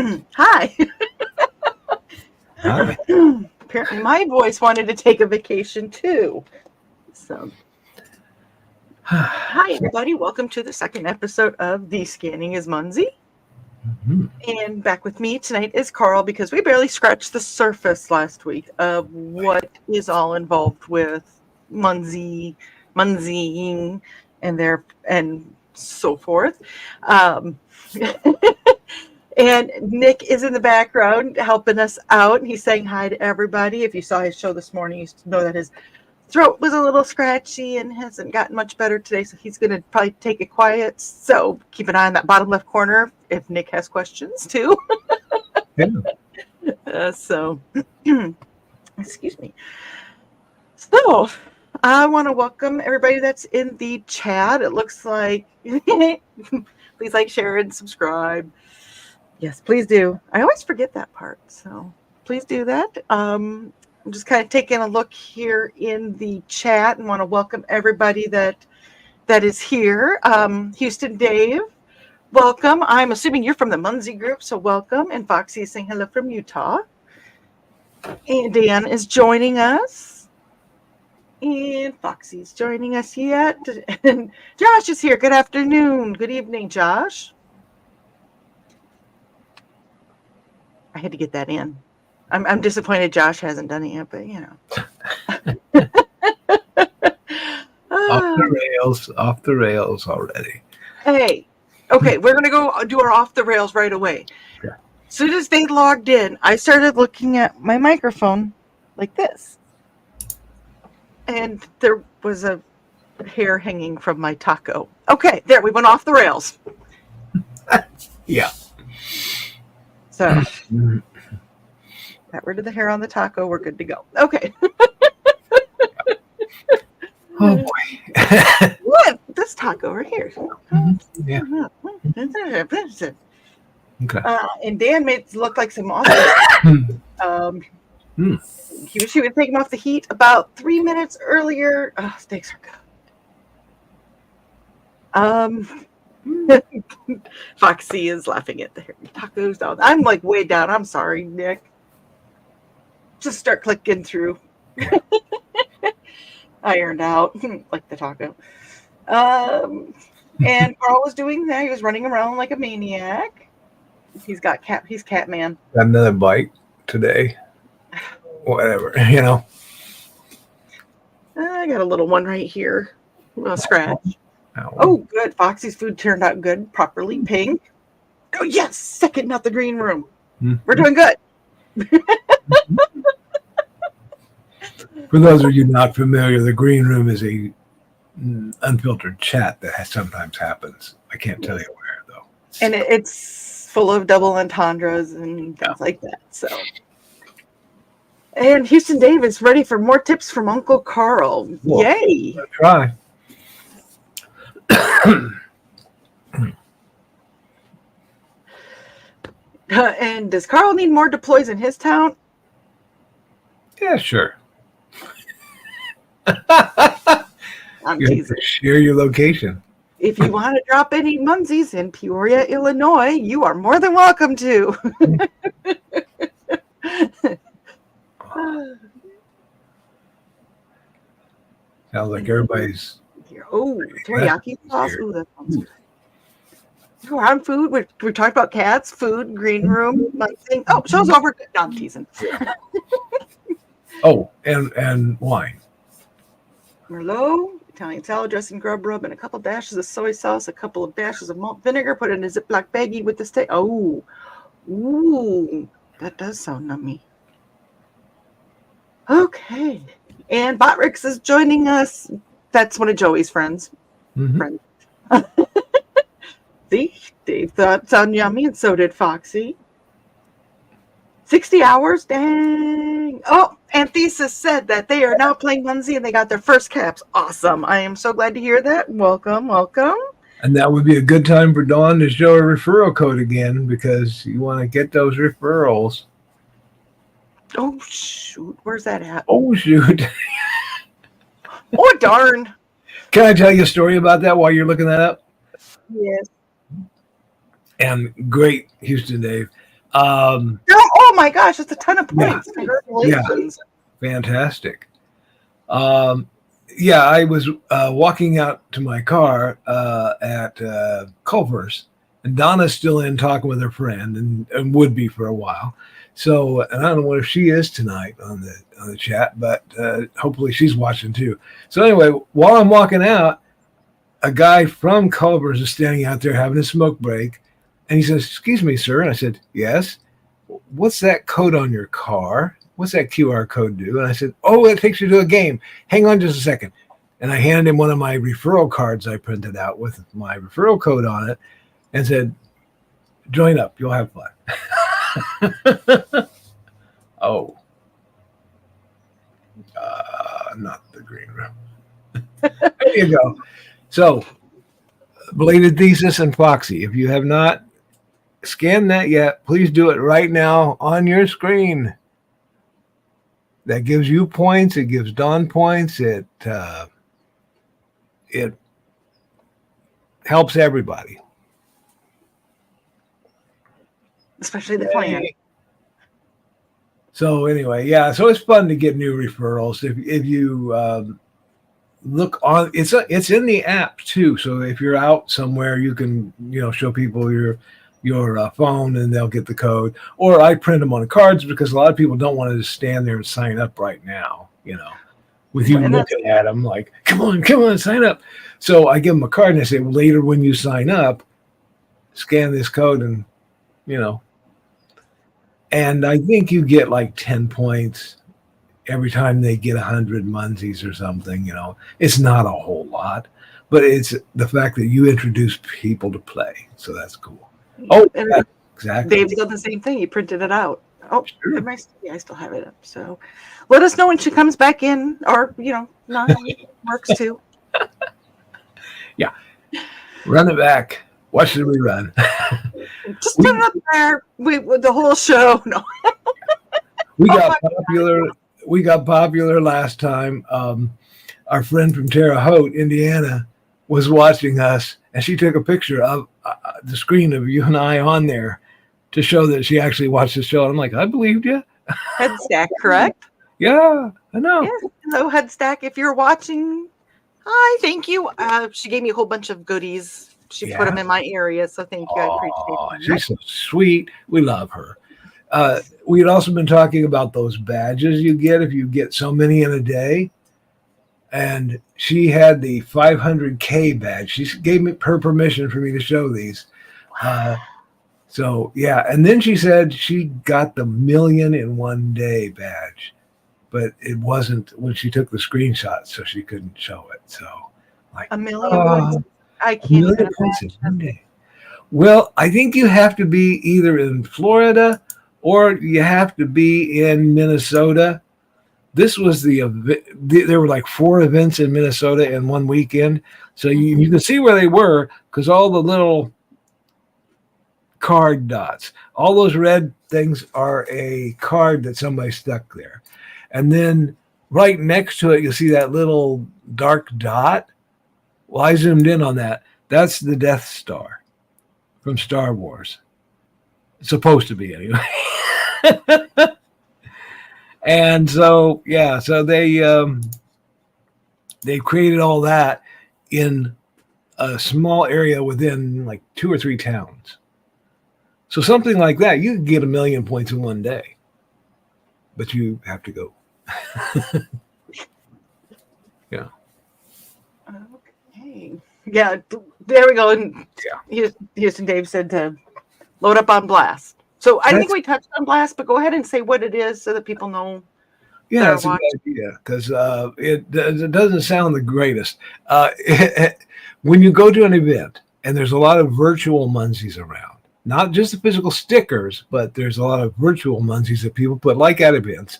Hi. Hi. Apparently my voice wanted to take a vacation too. So, hi everybody. Welcome to the second episode of The Scanning is Munzee. And back with me tonight is Karl, because we barely scratched the surface last week of what is all involved with munzeeing and so forth. And Nick is in the background helping us out. He's saying hi to everybody. If you saw his show this morning, you know that his throat was a little scratchy and hasn't gotten much better today. So he's going to probably take it quiet. So keep an eye on that bottom left corner if Nick has questions too. Yeah. Excuse me. So I want to welcome everybody that's in the chat. It looks like, please like, share, and subscribe. Yes, please do. I always forget that part, so please do that. I'm just kind of taking a look here in the chat and want to welcome everybody that is here. Houston Dave, welcome. I'm assuming you're from the Munzee group, so welcome. And Foxy is saying hello from Utah. And Dan is joining us. And Foxy's joining us yet. And Josh is here. Good afternoon. Good evening, Josh. I had to get that in. I'm disappointed Josh hasn't done it yet, but you know. Off the rails already. Hey, okay, we're gonna go do our off the rails right away. Yeah. As soon as they logged in, I started looking at my microphone like this, and there was a hair hanging from my taco. Okay, there, we went off the rails. Yeah. So, got rid of the hair on the taco. We're good to go. Okay. Oh boy. What? This taco right here. Yeah. Okay. And Dan made it look like some awesome. She would take him off the heat about 3 minutes earlier. Oh, steaks are good. Foxy is laughing at the tacos down. I'm like way down. I'm sorry, Nick. Just start clicking through. Ironed out like the taco. And Karl was doing that. He was running around like a maniac. He's Catman. Got another bite today. Whatever, you know. I got a little one right here. A little scratch. Oh, Oh, good. Foxy's food turned out good, properly pink. Oh, yes. Second, not the green room. We're doing good. For those of you not familiar, the green room is a unfiltered chat that sometimes happens. I can't tell you where, though. And it's full of double entendres and things like that. So, and Houston Dave is ready for more tips from Uncle Karl. Well, Yay. I'll try. And does Karl need more deploys in his town? Yeah, sure. I'm You have teasing. to share your location. If you want to drop any Munzees in Peoria, Illinois, you are more than welcome to. Sounds like everybody's. Oh, teriyaki sauce. Ooh, that sounds good. We're on food. We talked about cats, food, green room, thing. Oh, show's over. No, I'm teasing. Oh, and wine. Merlot, Italian salad dressing, grub rub, and a couple dashes of soy sauce, a couple of dashes of malt vinegar. Put it in a Ziploc baggie with the steak. Oh, ooh, that does sound nummy. Okay, and Botrix is joining us. That's one of Joey's friends. Mm-hmm. See, Dave thought it sounded yummy, and so did Foxy. 60 hours? Dang. Oh, and Thesis said that they are now playing Munzee and they got their first caps. Awesome. I am so glad to hear that. Welcome, welcome. And that would be a good time for Dawn to show a referral code again, because you want to get those referrals. Oh, shoot. Where's that at? Oh, shoot. Oh, darn. Can I tell you a story about that while you're looking that up? Yes. And great, Houston Dave. Oh my gosh, that's a ton of Yeah, points. Congratulations. fantastic. Um, yeah, I was walking out to my car at Culver's, and Donna's still in talking with her friend, and would be for a while. So, and I don't know if she is tonight on the chat, but hopefully she's watching too. So anyway, while I'm walking out, a guy from Culver's is standing out there having a smoke break, and he says, "Excuse me, sir." And I said, "Yes." "What's that code on your car? What's that QR code do?" And I said, "Oh, it takes you to a game. Hang on just a second." And I handed him one of my referral cards I printed out with my referral code on it and said, "Join up. You'll have fun." Oh, not the green room. There you go. So, Belated Thesis and Foxy, if you have not scanned that yet, please do it right now on your screen. That gives you points. It gives Dawn points. It helps everybody, Especially the clan. So anyway, yeah. So it's fun to get new referrals. If you look on, it's in the app too. So if you're out somewhere, you can show people your phone and they'll get the code. Or I print them on cards because a lot of people don't want to just stand there and sign up right now. With you looking at them like, come on, sign up. So I give them a card and I say, well, later when you sign up, scan this code and and I think you get like 10 points every time they get 100 Munzees or something. It's not a whole lot, but it's the fact that you introduce people to play. So that's cool. Oh, yeah, exactly. Dave's done the same thing. He printed it out. Oh, sure. I still have it up. So let us know when she comes back in, or not works too. Yeah, run it back. Watch the rerun. Just put it up there with the whole show. No, we got popular. We got popular last time. Our friend from Terre Haute, Indiana, was watching us, and she took a picture of the screen of you and I on there to show that she actually watched the show. I'm like, I believed you. Headstack, correct? Yeah, I know. Yeah. Hello, Headstack. If you're watching, hi, thank you. She gave me a whole bunch of goodies. She put them in my area, so thank you. I appreciate that. She's so sweet. We love her. We had also been talking about those badges you get if you get so many in a day. And she had the 500K badge. She gave me her permission for me to show these. So, yeah. And then she said she got the 1,000,000 in one day badge. But it wasn't when she took the screenshot, so she couldn't show it. So, like, 1,000,000 I can't even imagine. Well, I think you have to be either in Florida or you have to be in Minnesota. This was there were like 4 events in Minnesota in one weekend. So you can see where they were because all the little card dots, all those red things are a card that somebody stuck there. And then right next to it, you'll see that little dark dot. Well, I zoomed in on that. That's the Death Star from Star Wars. It's supposed to be anyway. And so, yeah, so they created all that in a small area within like 2 or 3 towns. So something like that, you could get 1,000,000 points in one day, but you have to go. Yeah. Okay. Yeah, there we go. And Houston Dave said to load up on Blast. So I think we touched on Blast, but go ahead and say what it is so that people know. Yeah, that's a good idea because it doesn't sound the greatest. When you go to an event and there's a lot of virtual Munzees around, not just the physical stickers, but there's a lot of virtual Munzees that people put like at events.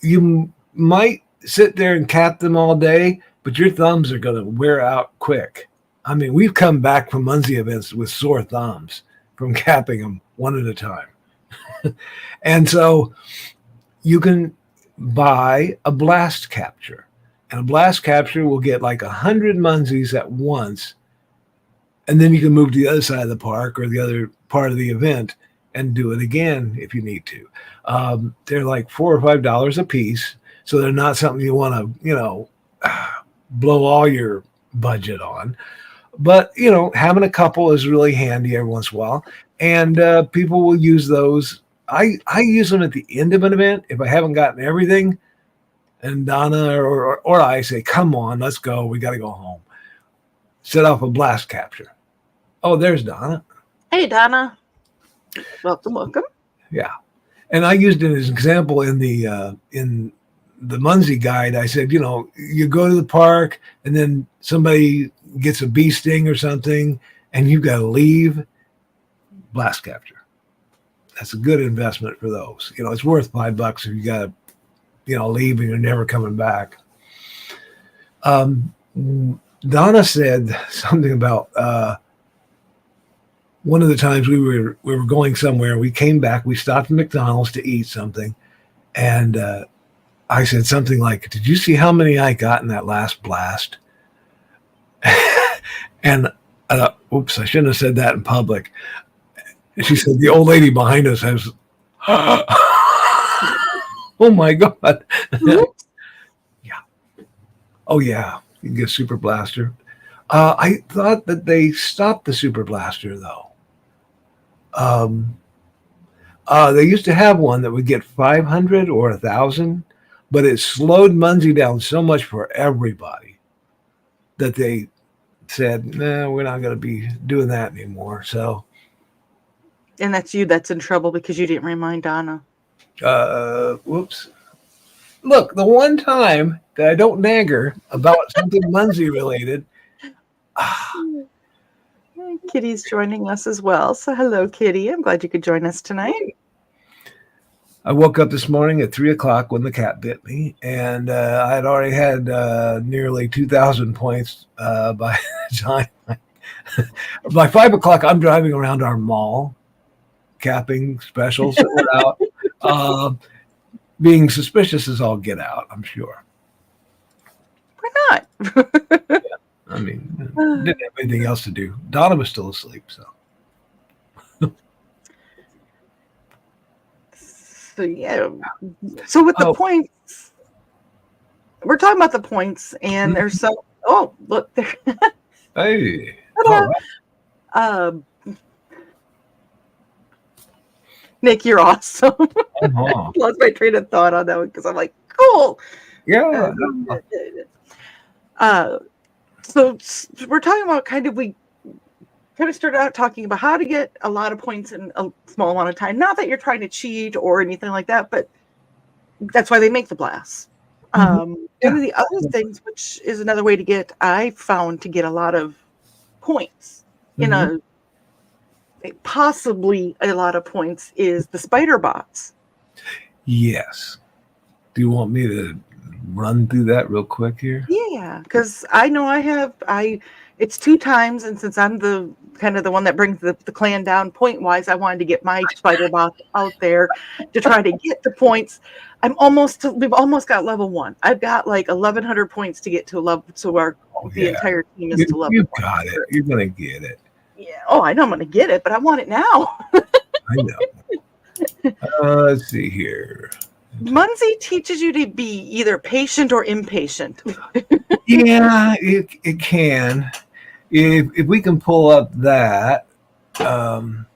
You might sit there and cap them all day, but your thumbs are going to wear out quick. I mean, we've come back from Munzee events with sore thumbs from capping them one at a time. And so you can buy a blast capture, and a blast capture will get like 100 Munzees at once And then you can move to the other side of the park or the other part of the event and do it again if you need to. They're like $4 or $5 a piece, so they're not something you want to, blow all your budget on. But having a couple is really handy every once in a while, and people will use those. I use them at the end of an event if I haven't gotten everything, and Donna or I say, "Come on, let's go. We got to go home." Set off a blast capture. Oh, there's Donna. Hey, Donna. Welcome. Yeah, and I used it as an example in the Munzee guide. I said, you go to the park and then somebody gets a bee sting or something, and you've got to leave. Blast capture. That's a good investment for those. It's worth $5 if you got to, leave and you're never coming back. Donna said something about one of the times we were going somewhere. We came back. We stopped at McDonald's to eat something, and I said something like, "Did you see how many I got in that last blast?" And oops, I shouldn't have said that in public. She said, the old lady behind us has, oh my God. Yeah. Oh yeah. You can get a super blaster. I thought that they stopped the super blaster though. They used to have one that would get 500 or 1,000, but it slowed Munzee down so much for everybody that they said, "No, we're not going to be doing that anymore." So, and that's you that's in trouble because you didn't remind Donna. Whoops. Look, the one time that I don't nag her about something Munzee related. Kitty's joining us as well. So hello, Kitty. I'm glad you could join us tonight. I woke up this morning at 3:00 when the cat bit me, and I had already had nearly 2,000 points by the time. By 5:00, I'm driving around our mall, capping specials that were out, being suspicious as all get out, I'm sure. Why not? Yeah, I mean, didn't have anything else to do. Donna was still asleep, so. So yeah. So with the points, we're talking about the points, and there's some. Oh, look there. Hey. Nick, you're awesome. Uh-huh. Lost my train of thought on that one because I'm like, cool. Yeah. So we're talking about we kind of started out talking about how to get a lot of points in a small amount of time. Not that you're trying to cheat or anything like that, but that's why they make the blasts. One of the other things, which is another way I found to get a lot of points in possibly a lot of points, is the spider bots. Yes. Do you want me to run through that real quick here? Yeah, because I know it's 2 times, and since I'm the one that brings the clan down point wise, I wanted to get my spider bot out there to try to get the points. We've almost got level 1. I've got like 1,100 points to get to level, so the entire team is to level 1. You got it. You're gonna get it. Yeah. Oh, I know I'm gonna get it, but I want it now. I know. Let's see here. Munzee teaches you to be either patient or impatient. Yeah, it can. If we can pull up that, I'm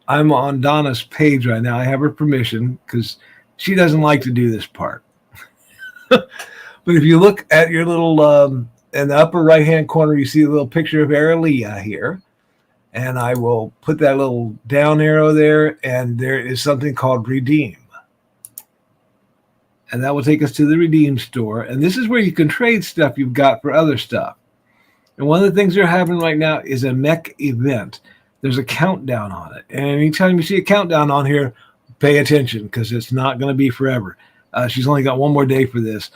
on Donna's page right now. I have her permission because she doesn't like to do this part. But if you look at your little, in the upper right-hand corner, you see a little picture of Aralia here. And I will put that little down arrow there, and there is something called Redeem. And that will take us to the Redeem store. And this is where you can trade stuff you've got for other stuff. And one of the things they're having right now is a mech event. There's a countdown on it. And anytime you see a countdown on here, pay attention because it's not going to be forever. She's only got one more day for this.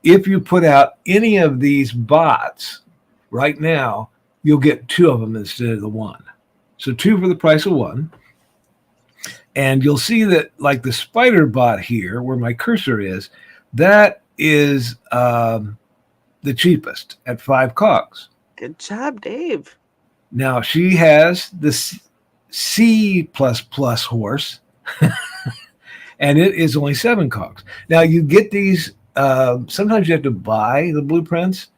If you put out any of these bots right now, you'll get 2 of them instead of the 1. So 2 for the price of 1. And you'll see that like the spider bot here, where my cursor is, that is the cheapest at 5 cogs. Good job, Dave. Now she has the C++ horse, and it is only 7 cogs. Now you get these. Sometimes you have to buy the blueprints.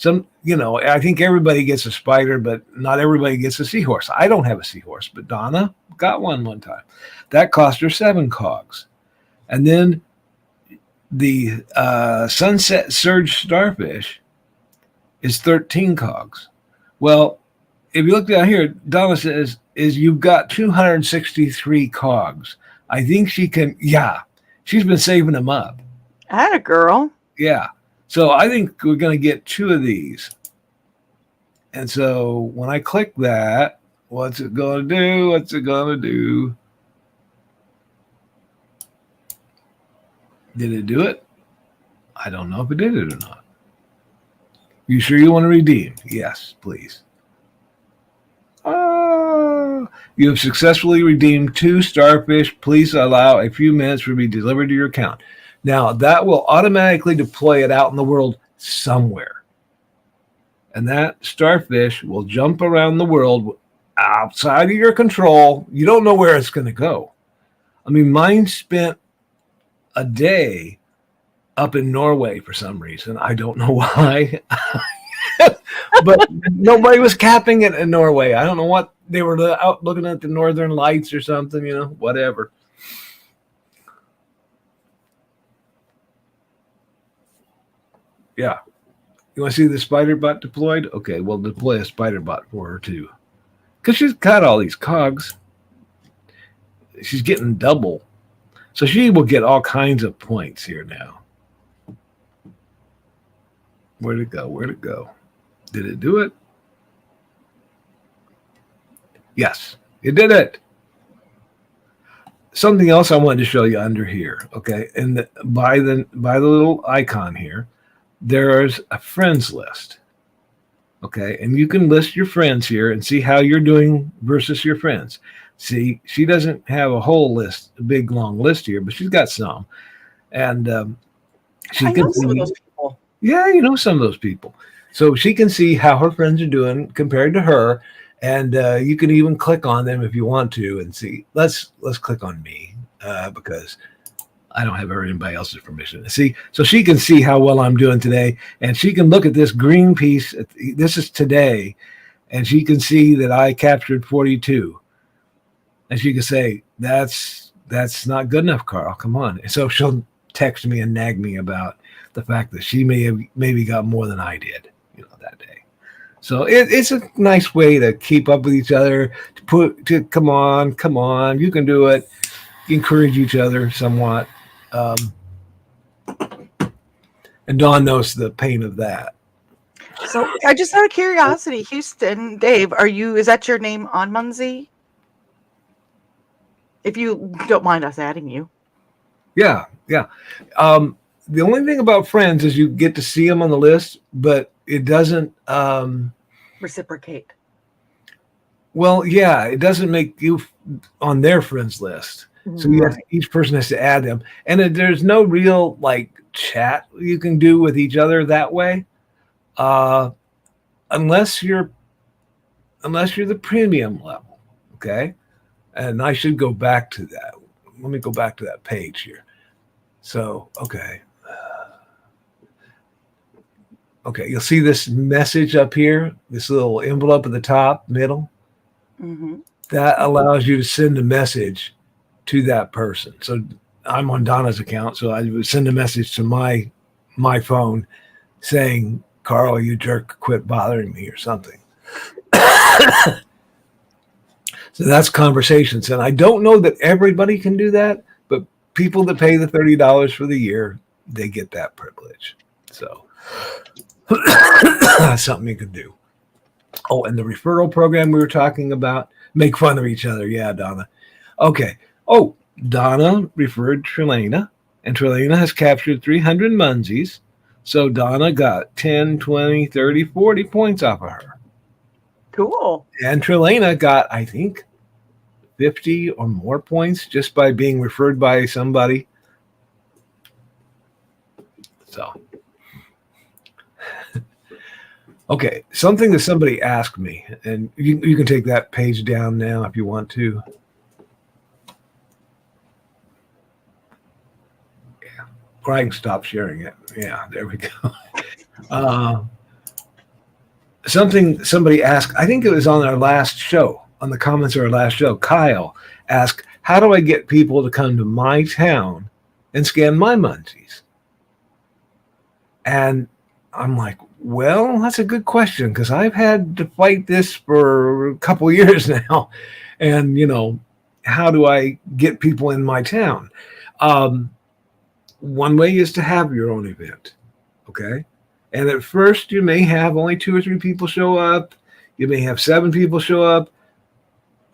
I think everybody gets a spider, but not everybody gets a seahorse. I don't have a seahorse, but Donna got one time. That cost her 7 cogs. And then the Sunset Surge Starfish is 13 cogs. Well, if you look down here, Donna says, you've got 263 cogs. I think she can, she's been saving them up. Atta girl. Yeah. So I think we're going to get 2 of these. And so when I click that, what's it going to do? What's it going to do? Did it do it? I don't know if it did it or not. You sure you want to redeem? Yes, please. You have successfully redeemed 2 starfish. Please allow a few minutes for it to be delivered to your account. Now, that will automatically deploy it out in the world somewhere. And that starfish will jump around the world outside of your control. You don't know where it's going to go. I mean, mine spent a day up in Norway for some reason. I don't know why. But nobody was capping it in Norway. I don't know what they were out looking at the northern lights or something, whatever. Yeah. You want to see the spider bot deployed? Okay, we'll deploy a spider bot for her too. Because she's got all these cogs. She's getting double. So she will get all kinds of points here now. Where'd it go? Where'd it go? Did it do it? Yes, it did it. Something else I wanted to show you under here. Okay, and by the little icon here, there's a friends list. Okay, and you can list your friends here and see how you're doing versus your friends. See, she doesn't have a whole list, a big long list here, but she's got some. And I know some of those people. Yeah, you know some of those people. So she can see how her friends are doing compared to her, and you can even click on them if you want to and see. Let's click on me because I don't have anybody else's permission. See, so she can see how well I'm doing today, and she can look at this green piece. This is today, and she can see that I captured 42. And she can say, that's not good enough, Carl. Come on. And so she'll text me and nag me about the fact that she maybe got more than I did, that day. So it's a nice way to keep up with each other, to come on, you can do it, encourage each other somewhat. And Dawn knows the pain of that. So I just out of curiosity, Houston, Dave, is that your name on Munzee? If you don't mind us adding you. Yeah. The only thing about friends is you get to see them on the list, but it doesn't reciprocate. Well, yeah, it doesn't make you on their friends list. So each person has to add them, and there's no real chat you can do with each other that way, unless you're the premium level. Okay, and I should go back to that. Let me go back to that page here. So okay, you'll see this message up here, this little envelope at the top middle. Mm-hmm. That allows you to send a message to that person. So I'm on Donna's account, so I would send a message to my phone saying, Carl, you jerk, quit bothering me or something. So that's conversations. And I don't know that everybody can do that, but people that pay the $30 for the year, they get that privilege. So that's something you can do. Oh, and the referral program we were talking about, make fun of each other. Yeah, Donna. Okay. Oh, Donna referred Trelana, and Trelana has captured 300 Munzees. So Donna got 10, 20, 30, 40 points off of her. Cool. And Trelana got, I think, 50 or more points just by being referred by somebody. So, Okay, something that somebody asked me, and you can take that page down now if you want to. Yeah, or I can stop sharing it. Yeah, there we go. Uh, something somebody asked, I think it was on our last show, on the comments of our last show. Kyle asked, "How do I get people to come to my town and scan my munchies?" And I'm like, well, that's a good question because I've had to fight this for a couple of years now. And, how do I get people in my town? Um, one way is to have your own event. Okay. And at first, you may have only 2 or 3 people show up. You may have 7 people show up.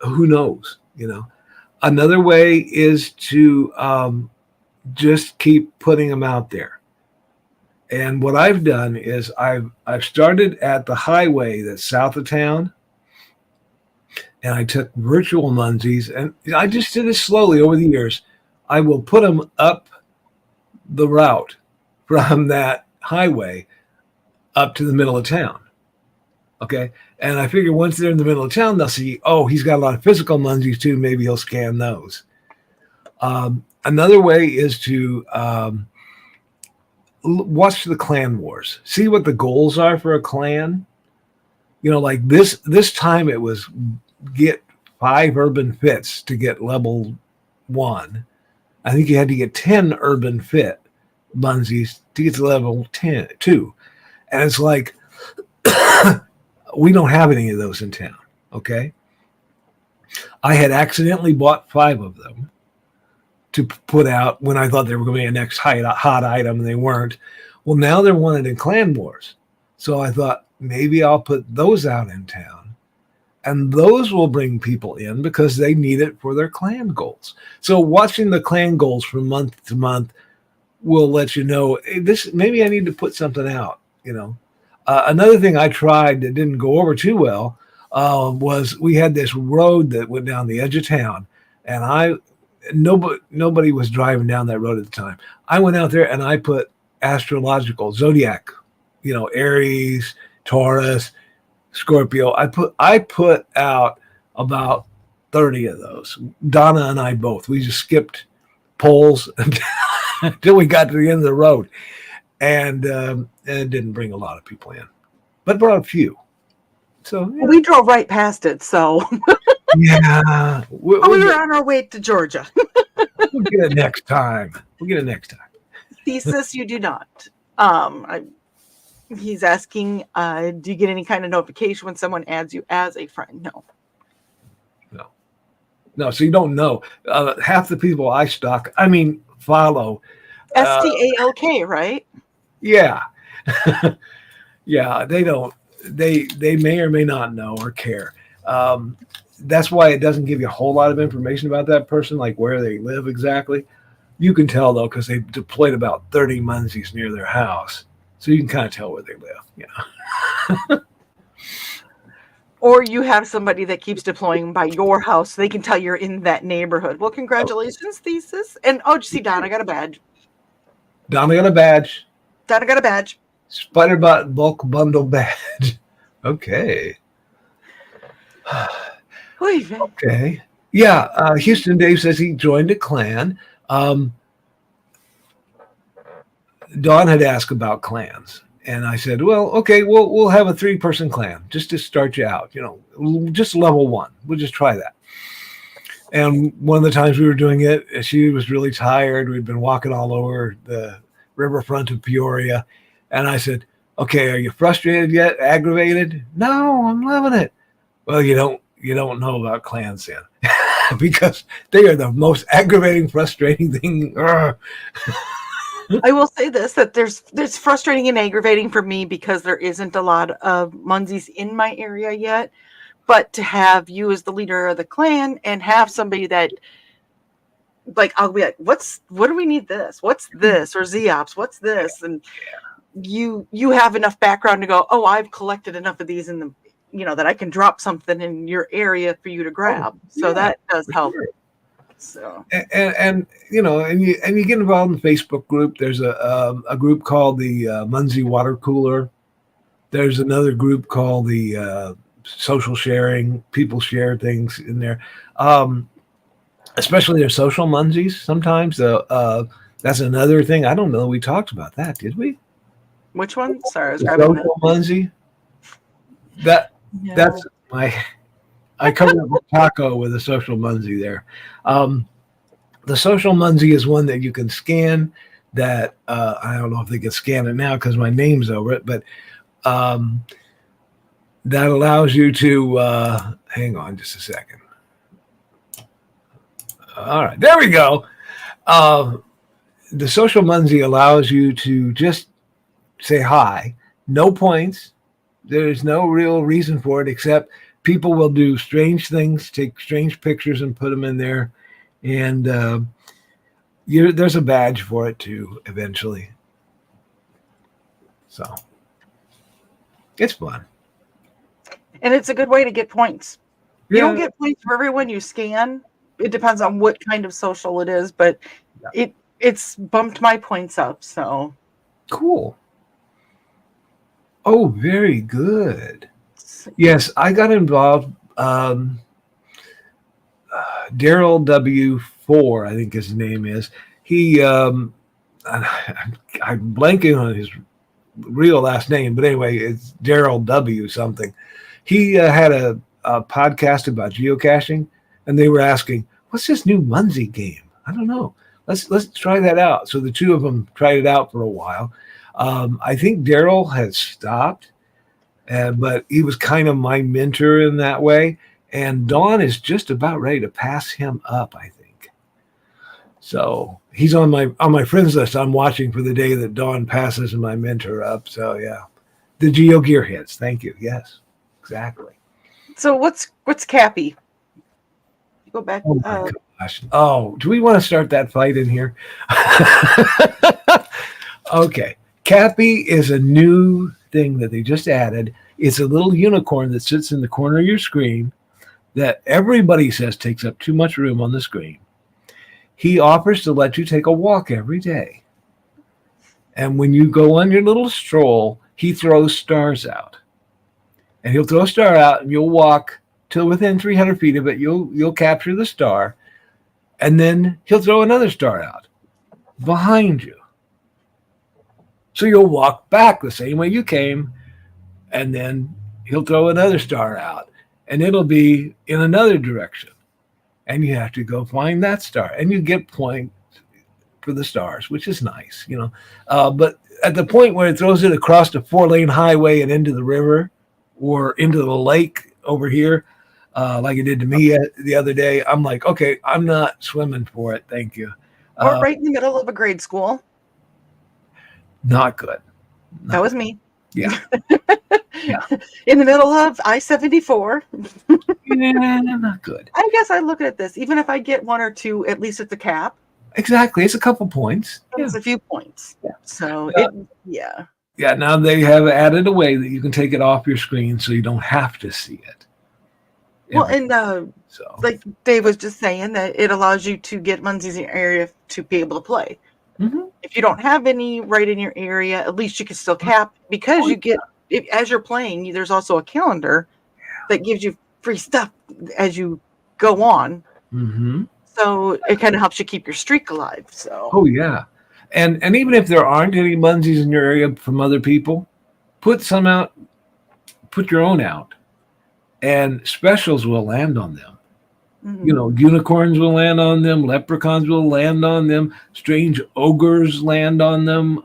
Who knows? Another way is to just keep putting them out there. And what I've done is I've started at the highway that's south of town, and I took virtual Munzees, and I just did it slowly over the years. I will put them up the route from that highway up to the middle of town. Okay. And I figure once they're in the middle of town, they'll see, oh, he's got a lot of physical Munzees too. Maybe he'll scan those. Another way is to watch the clan wars. See what the goals are for a clan. Like this time it was get 5 urban fits to get level 1. I think you had to get 10 urban fit Munzees to get to level 2. And it's like, we don't have any of those in town. Okay. I had accidentally bought 5 of them to put out when I thought they were going to be a next hot item, and they weren't. Well, now they're wanted in clan wars. So I thought maybe I'll put those out in town, and those will bring people in because they need it for their clan goals. So watching the clan goals from month to month will let you know, hey, maybe I need to put something out. Another thing I tried that didn't go over too well was we had this road that went down the edge of town, and nobody was driving down that road at the time. I went out there and I put astrological zodiac, Aries, Taurus, Scorpio. I put out about 30 of those. Donna and I both. We just skipped poles until we got to the end of the road, and it didn't bring a lot of people in, but brought a few. So we drove right past it. So yeah, we were on our way to Georgia. We'll get it next time. Thesis, you do not. He's asking, do you get any kind of notification when someone adds you as a friend? No. So you don't know. Half the people I stalk, follow. STALK, right? Yeah. Yeah, they don't. They may or may not know or care. That's why it doesn't give you a whole lot of information about that person, like where they live exactly. You can tell, though, because they deployed about 30 Munzees near their house. So you can kind of tell where they live. Or you have somebody that keeps deploying by your house, so they can tell you're in that neighborhood. Well, congratulations, Thesis. And, did you see Donna got a badge? Donna got a badge. Spider-Bot bulk bundle badge. Okay. Okay. Yeah. Houston Dave says he joined a clan. Dawn had asked about clans, and I said, well, okay, we'll have a 3-person clan just to start you out, just level 1. We'll just try that. And one of the times we were doing it, she was really tired. We'd been walking all over the riverfront of Peoria. And I said, okay, are you frustrated yet? Aggravated? No, I'm loving it. Well, you don't know about clans then. Because they are the most aggravating, frustrating thing. I will say this, that there's frustrating and aggravating for me because there isn't a lot of Munzees in my area yet. But to have you as the leader of the clan and have somebody that, like, I'll be like, what do we need this? What's this? Or Zeops, what's this? And you have enough background to go, I've collected enough of these in the, that I can drop something in your area for you to grab. So that does help. Sure. So and you get involved in the Facebook group. There's a group called the Munzee Water Cooler. There's another group called the social sharing. People share things in there, especially their social Munzees sometimes. That's another thing. I don't know. We talked about that, did we? Which one? Sorry, I was The grabbing that. social Munzee. That's my. I covered up the taco with a social Munzee there. The social Munzee is one that you can scan. That I don't know if they can scan it now because my name's over it, but that allows you to hang on just a second. All right, there we go. The social Munzee allows you to just say hi, no points. There's no real reason for it except people will do strange things, take strange pictures and put them in there. And there's a badge for it too, eventually. So it's fun. And it's a good way to get points. You Yeah. don't get points for everyone you scan. It depends on what kind of social it is, but it's bumped my points up. So Cool. Oh, very good. Yes, I got involved. Daryl W4, I think his name is. He, I'm blanking on his real last name, but anyway, it's Daryl W something. He had a podcast about geocaching, and they were asking, "What's this new Munzee game?" I don't know. Let's try that out. So the two of them tried it out for a while. I think Daryl has stopped, but he was kind of my mentor in that way. And Dawn is just about ready to pass him up, I think. So he's on my friends list. I'm watching for the day that Dawn passes my mentor up. So yeah, the Geo Gear hits. Thank you. Yes, exactly. So what's Cappy? Go back. Oh my gosh. Oh, do we want to start that fight in here? Okay. Cappy is a new thing that they just added. It's a little unicorn that sits in the corner of your screen that everybody says takes up too much room on the screen. He offers to let you take a walk every day. And when you go on your little stroll, he throws stars out. And he'll throw a star out and you'll walk till within 300 feet of it. You'll capture the star. And then he'll throw another star out behind you. So you'll walk back the same way you came, and then he'll throw another star out, and it'll be in another direction. And you have to go find that star, and you get points for the stars, which is nice, you know. But at the point where it throws it across the 4-lane highway and into the river or into the lake over here, like it did to me the other day, I'm like, okay, I'm not swimming for it. Thank you. Or right in the middle of a grade school. Not good. That was me. Yeah. Yeah. In the middle of I-74. Yeah, not good. I guess I look at this. Even if I get one or two, at least it's a cap. Exactly. It's a couple points. It's a few points. Yeah. So, Yeah, now they have added a way that you can take it off your screen so you don't have to see it. Well, and like Dave was just saying, that it allows you to get Munzees in your area to be able to play. Mm-hmm. If you don't have any right in your area, at least you can still cap, because you get, as you're playing, there's also a calendar that gives you free stuff as you go on. Mm-hmm. So it kind of helps you keep your streak alive. So. Oh yeah, and even if there aren't any Munzees in your area from other people, put some out. Put your own out, and specials will land on them. Mm-hmm. You know, unicorns will land on them, leprechauns will land on them, strange ogres land on them,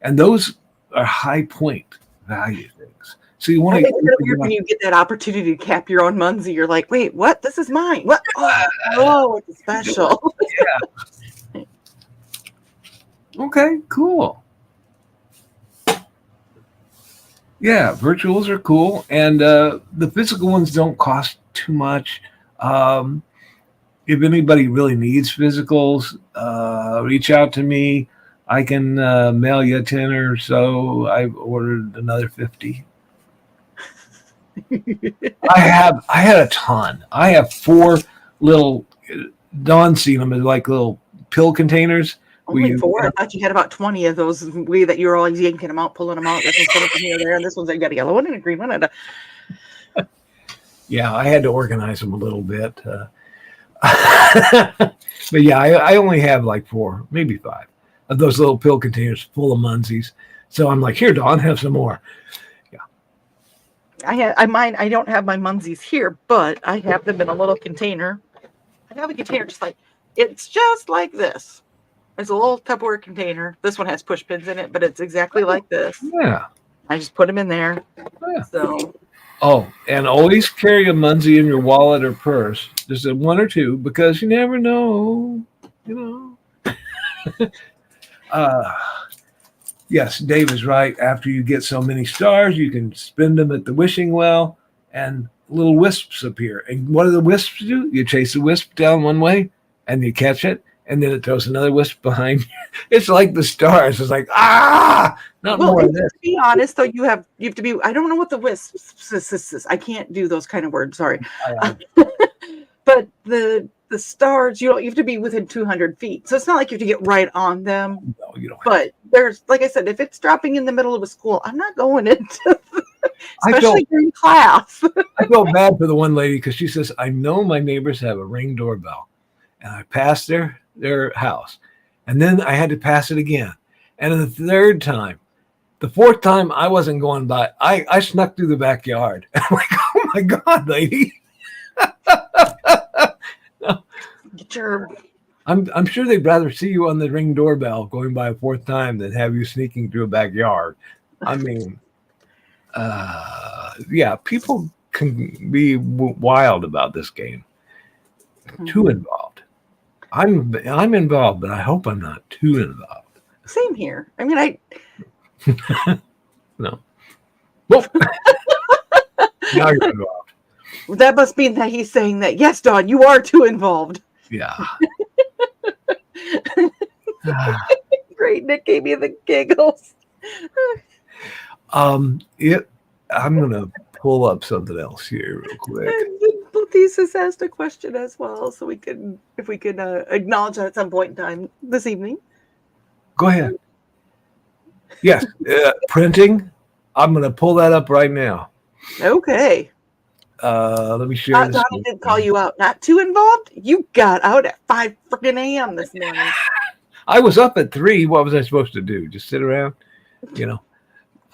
and those are high point value things. So you want to. When you get that opportunity to cap your own Munzee, you're like, wait, what? This is mine. What? Oh, it's a special. Yeah. Okay, cool. Yeah, virtuals are cool, and the physical ones don't cost too much. If anybody really needs physicals, reach out to me. I can mail you 10 or so. I've ordered another 50. I had a ton. I have 4 little, Dawn's seen them as like little pill containers Only 4? I thought you had about 20 of those way that you're always yanking them out, pulling them out. This one's coming from here, there, and this one's you got a yellow one and a green one. And Yeah, I had to organize them a little bit. But yeah, I only have like 4, maybe 5 of those little pill containers full of Munzees. So I'm like, here, Dawn, have some more. Yeah. I don't have my Munzees here, but I have them in a little container. I have a container it's just like this. It's a little Tupperware container. This one has push pins in it, but it's exactly like this. Yeah. I just put them in there. Yeah. So. Oh, and always carry a Munzee in your wallet or purse. Just a 1 or 2, because you never know. Yes, Dave is right. After you get so many stars, you can spend them at the wishing well, and little wisps appear. And what do the wisps do? You chase the wisp down one way, and you catch it, and then it throws another wisp behind you. It's like the stars. It's like, not more of this. To be honest, though, you have to be, I don't know what the wisps is. I can't do those kind of words. Sorry. But the stars, you have to be within 200 feet. So it's not like you have to get right on them. No, you don't. But there's, like I said, if it's dropping in the middle of a school, I'm not going into, especially during class. I felt bad for the one lady because she says, I know my neighbors have a Ring doorbell. And I passed their house. And then I had to pass it again. And the 3rd time, the 4th time, I wasn't going by. I snuck through the backyard. I'm like, oh my God, lady. No. I'm sure they'd rather see you on the Ring doorbell going by a 4th time than have you sneaking through a backyard. I mean, yeah, people can be wild about this game. Too involved. I'm involved, but I hope I'm not too involved. Same here. I mean, No. Well, now you're involved. That must mean that he's saying that, yes, Dawn, you are too involved. Yeah. Great. Nick gave me the giggles. I'm going to pull up something else here real quick. Thesis asked a question as well, so if we could acknowledge that at some point in time this evening. Go ahead. Yes, printing. I'm going to pull that up right now. Okay. Let me share this. Donna did call you out. Not too involved? You got out at 5 freaking a.m. this morning. I was up at 3. What was I supposed to do? Just sit around?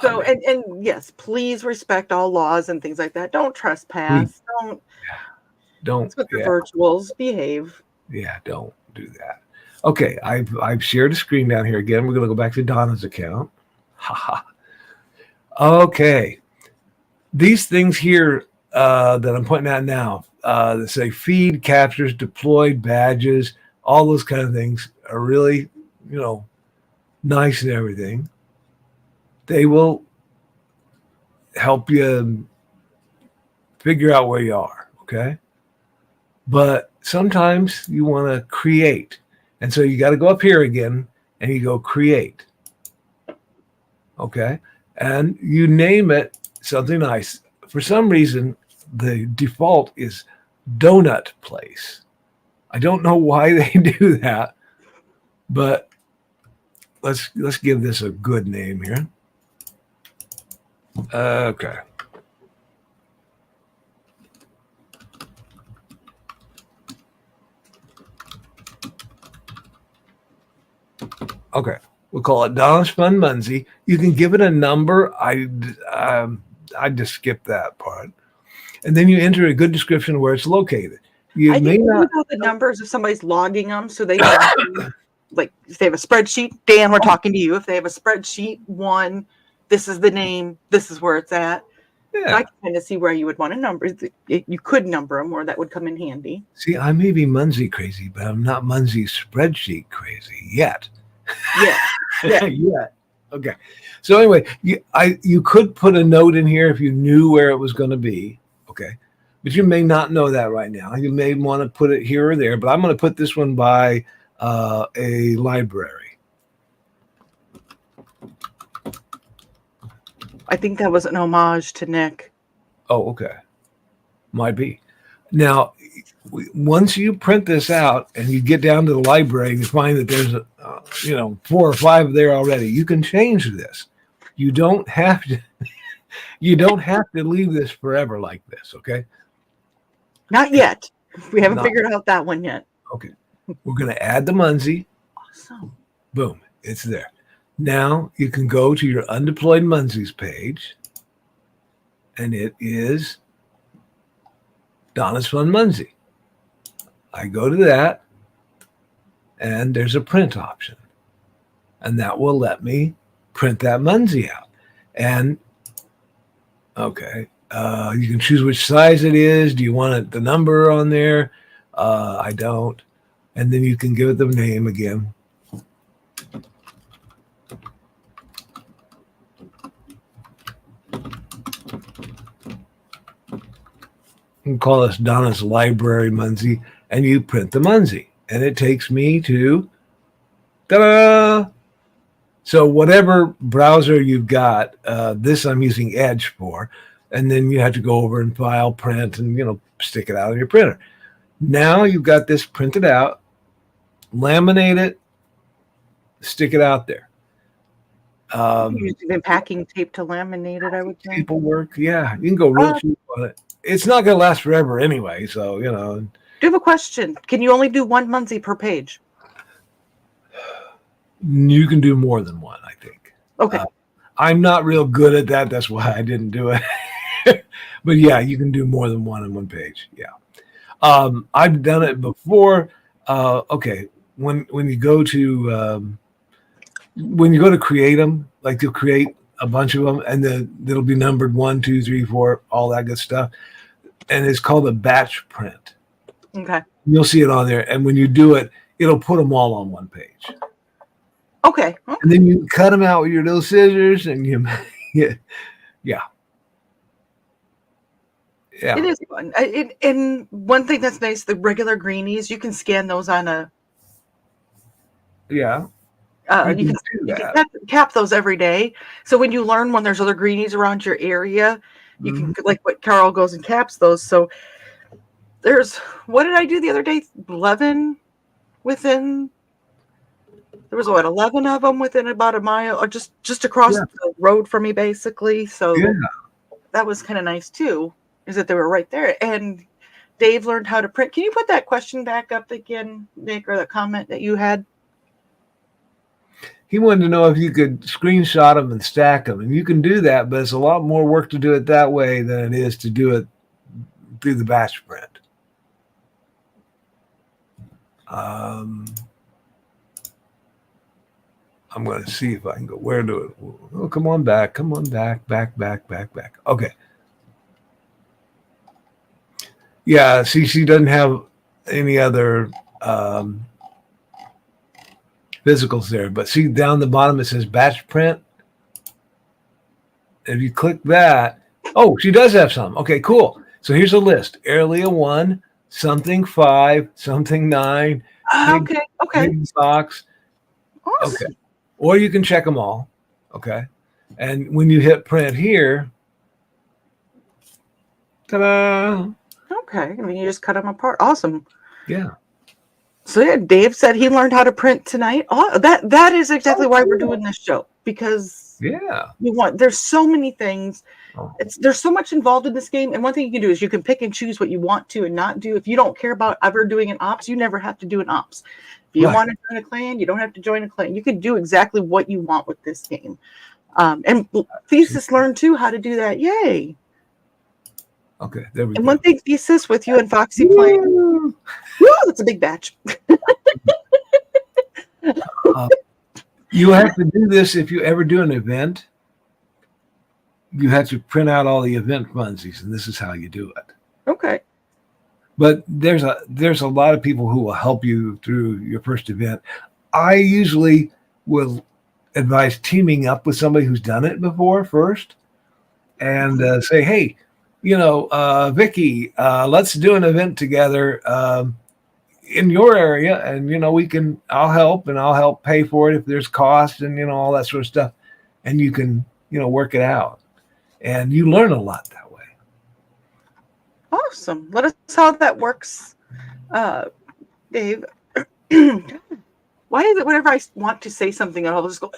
So, and yes, please respect all laws and things like that. Don't trespass. Don't. With the virtuals, behave. Yeah, don't do that. Okay, I've shared a screen down here again. We're going to go back to Donna's account. Okay. These things here that I'm pointing out now, that say feed, captures, deployed, badges, all those kind of things are really, nice and everything. They will help you figure out where you are, okay? But sometimes you want to create. And so you got to go up here again and you go create. Okay? And you name it something nice. For some reason, the default is donut place. I don't know why they do that, but let's give this a good name here. Okay. Okay, we'll call it Donna's Fun Munzee. You can give it a number. I just skipped that part, and then you enter a good description of where it's located. I may not know the numbers if somebody's logging them, so they know, like if they have a spreadsheet. Dan, we're talking to you. If they have a spreadsheet, this is the name. This is where it's at. Yeah. So I can kind of see where you would want to number. You could number them, or that would come in handy. See, I may be Munzee crazy, but I'm not Munzee spreadsheet crazy yet. Yeah. Yeah. Okay. So anyway, you could put a note in here if you knew where it was going to be. Okay. But you may not know that right now. You may want to put it here or there, but I'm going to put this one by a library. I think that was an homage to Nick. Oh, okay. Might be. Now, once you print this out and you get down to the library and you find that there's 4 or 5 there already, you can change this. You don't have to. You don't have to leave this forever like this. Okay. Not yet. We haven't figured out that one yet. Okay. We're going to add the Munzee. Awesome. Boom. It's there. Now you can go to your undeployed Munzees page, and it is Donna's Fun Munzee. I go to that, and there's a print option, and that will let me print that Munzee out. And okay, you can choose which size it is. Do you want the number on there? I don't. And then you can give it the name again. You can call this Donna's Library Munzee, and you print the Munzee. And it takes me to, ta-da! So whatever browser you've got, this I'm using Edge for, and then you have to go over and file, print, and stick it out of your printer. Now you've got this printed out, laminate it, stick it out there. Using packing tape to laminate it, I would think. Tape will work, yeah. You can go real cheap on it. It's not going to last forever anyway, so Do you have a question? Can you only do one Munzee per page? You can do more than one, I think. Okay. I'm not real good at that. That's why I didn't do it. But yeah, you can do more than one on one page. Yeah. I've done it before. Okay. When you go to create them, like you'll create a bunch of them, and then it'll be numbered 1, 2, 3, 4, all that good stuff. And it's called a batch print. Okay. You'll see it on there. And when you do it, it'll put them all on one page. Okay. And then you cut them out with your little scissors, and yeah. It is fun. And one thing that's nice, the regular greenies, you can scan those on a. Yeah. You can cap those every day. So when you learn when there's other greenies around your area, you can, like what Karl goes and caps those. So what did I do the other day? 11 within. There was 11 of them within about a mile, or just across the road from me, basically. So that was kind of nice too, is that they were right there. And Dave learned how to print. Can you put that question back up again, Nick, or the comment that you had? He wanted to know if you could screenshot them and stack them, and you can do that, but it's a lot more work to do it that way than it is to do it through the batch print. I'm going to see if I can go. Where do it? Oh, come on back. Come on back. Okay. Yeah, see, she doesn't have any other physicals there. But see, down the bottom it says batch print. If you click that, oh, she does have some. Okay, cool. So here's a list. Area 1, something 5, something 9. Okay. Big box. Awesome. Okay. Or you can check them all. Okay. And when you hit print here, ta-da! Okay. I mean, you just cut them apart. Awesome. Yeah. So yeah, Dave said he learned how to print tonight. Oh, that is exactly why we're doing this show, because there's so many things. There's so much involved in this game, and one thing you can do is you can pick and choose what you want to and not do. If you don't care about ever doing an ops, you never have to do an ops. If you want to join a clan, you don't have to join a clan. You can do exactly what you want with this game. And Thesis learned too how to do that. Yay! Okay, there we go. And one thing, Thesis, with you and Foxy playing, woo, that's a big batch. You have to do this if you ever do an event. You have to print out all the event Munzees, and this is how you do it. Okay. But there's a lot of people who will help you through your first event. I usually will advise teaming up with somebody who's done it before first, and say, hey, Vicky, let's do an event together in your area, and I'll help pay for it if there's cost and all that sort of stuff, and you can work it out, and you learn a lot that way. Awesome. Let us know how that works, Dave. Why is it whenever I want to say something, I'll just go.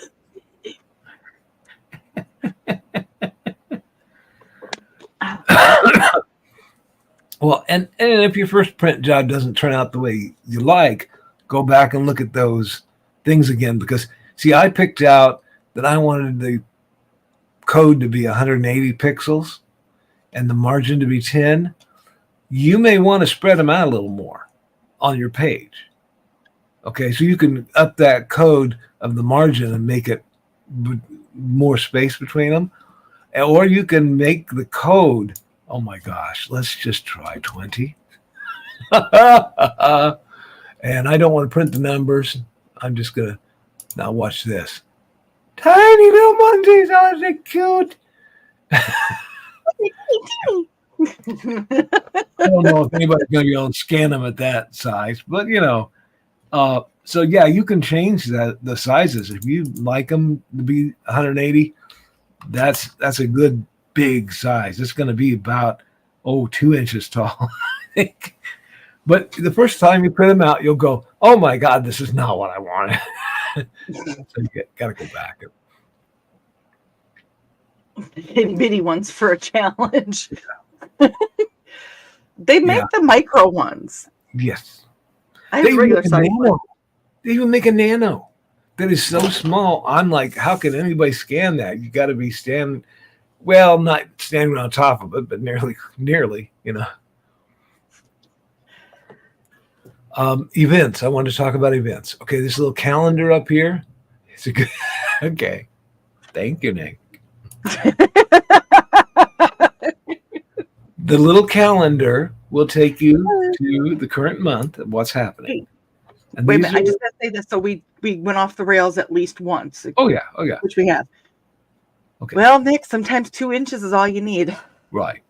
Well, and if your first print job doesn't turn out the way you like, go back and look at those things again. Because, see, I picked out that I wanted the code to be 180 pixels and the margin to be 10. You may want to spread them out a little more on your page. Okay, so you can up that code of the margin and make it more space between them. Or you can make the code, oh my gosh, let's just try 20. And I don't want to print the numbers. I'm just going to, now watch this. Tiny little monkeys, aren't they cute? I don't know if anybody's going to be able to scan them at that size, but so yeah, you can change the sizes if you like them to be 180. That's a good big size. It's going to be about 2 inches tall, I think. But the first time you print them out, you'll go, "Oh my God, this is not what I wanted." So you got to go back. Itty bitty ones for a challenge. They make the micro ones. Yes. I have regular size. They even make a nano that is so small. I'm like, how can anybody scan that? You got to be not standing on top of it, but nearly, Events. I wanted to talk about events. Okay, this little calendar up here. It's a good. Okay, thank you, Nick. The little calendar will take you to the current month of what's happening. And wait a minute, I just got to say this. So we went off the rails at least once. Oh yeah. Which we have. Okay. Well, Nick, sometimes 2 inches is all you need. Right.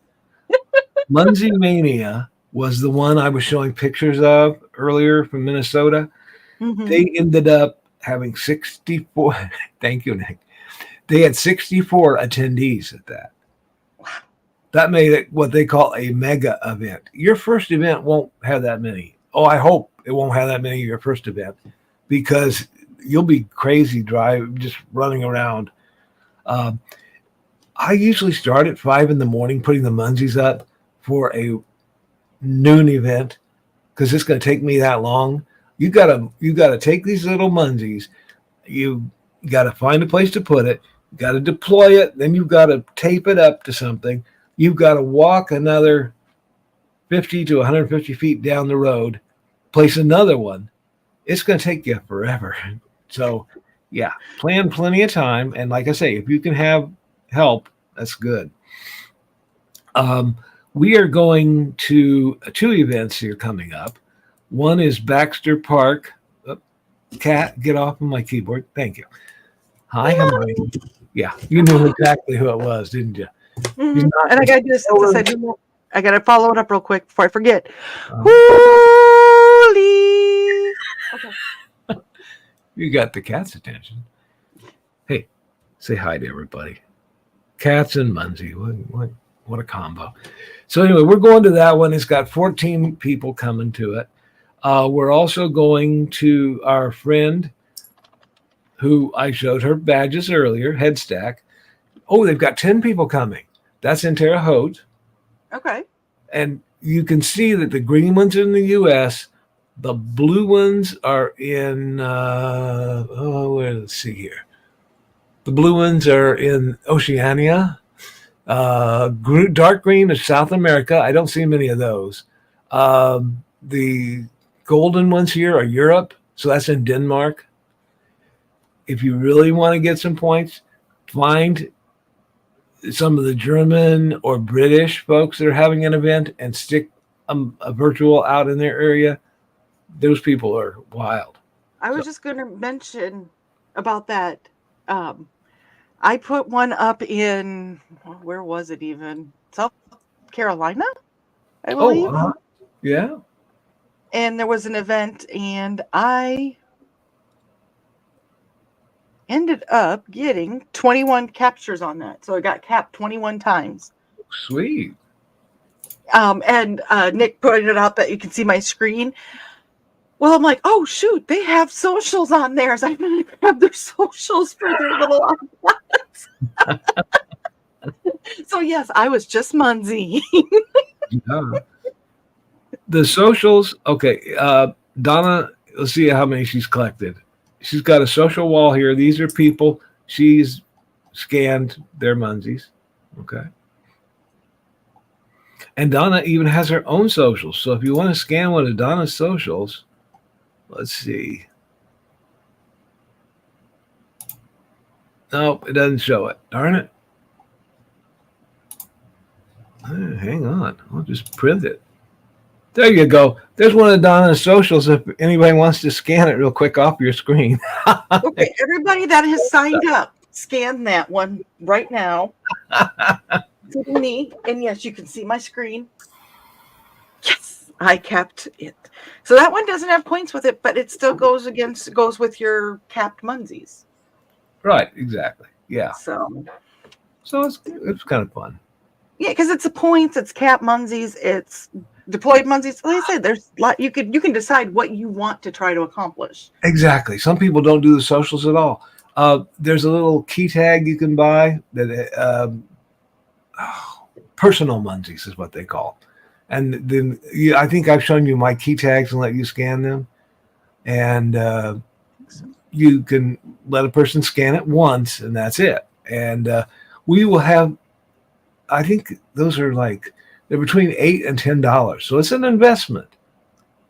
Munzee Mania was the one I was showing pictures of earlier from Minnesota. Mm-hmm. They ended up having 64. Thank you, Nick. They had 64 attendees at that. Wow. That made it what they call a mega event. Your first event won't have that many. Oh, I hope it won't have that many your first event, because you'll be crazy just running around. I usually start at 5 a.m. putting the Munzees up for a noon event, because it's going to take me that long. You gotta take these little Munzees. You got to find a place to put it. You got to deploy it. Then you've got to tape it up to something. You've got to walk another 50 to 150 feet down the road, place another one. It's going to take you forever. So, yeah, plan plenty of time. And like I say, if you can have help, that's good. We are going to 2 events here coming up. One is Baxter Park. Cat, get off of my keyboard. Thank you. Hi, Hermione. Yeah, you knew exactly who it was, didn't you? Mm-hmm. And I got to do this. I got to follow it up real quick before I forget. Holy. Okay. You got the cat's attention. Hey, say hi to everybody. Cats and Munzee. What a combo. So anyway, we're going to that one. It's got 14 people coming to it. We're also going to our friend who I showed her badges earlier, Headstack. Oh, they've got 10 people coming. That's in Terre Haute. Okay. And you can see that the green ones are in the U.S., the blue ones are in, let's see here. The blue ones are in Oceania. Dark green is South America. I don't see many of those. The golden ones here are Europe. So that's in Denmark. If you really want to get some points, find some of the German or British folks that are having an event and stick a virtual out in their area. Those people are wild. I was just going to mention about that. I put one up in, where was it even? South Carolina, I believe. Oh, yeah. And there was an event, and I ended up getting 21 captures on that. So it got capped 21 times. Sweet. And Nick pointed out that you can see my screen. Well, I'm like, oh shoot, they have socials on there. So I'm gonna grab their socials for their little So yes, I was just Munzee. Yeah. The socials, okay. Donna, let's see how many she's collected. She's got a social wall here. These are people she's scanned their Munzees. Okay. And Donna even has her own socials. So if you want to scan one of Donna's socials, let's see. Nope, it doesn't show it. Darn it. Hang on. I'll just print it. There you go. There's one of Donna's socials if anybody wants to scan it real quick off your screen. Okay, everybody that has signed up, scan that one right now. Me. And yes, you can see my screen. Yes, I kept it. So that one doesn't have points with it, but it still goes with your capped Munzees. Right, exactly. Yeah. So it's kind of fun. Yeah, because it's a points, it's capped Munzees, it's deployed Munzees. Like I said, there's a lot you can decide what you want to try to accomplish. Exactly. Some people don't do the socials at all. There's a little key tag you can buy that personal Munzees is what they call. And then I think I've shown you my key tags and let you scan them. And you can let a person scan it once, and that's it. And we will have, I think those are they're between $8 and $10. So it's an investment.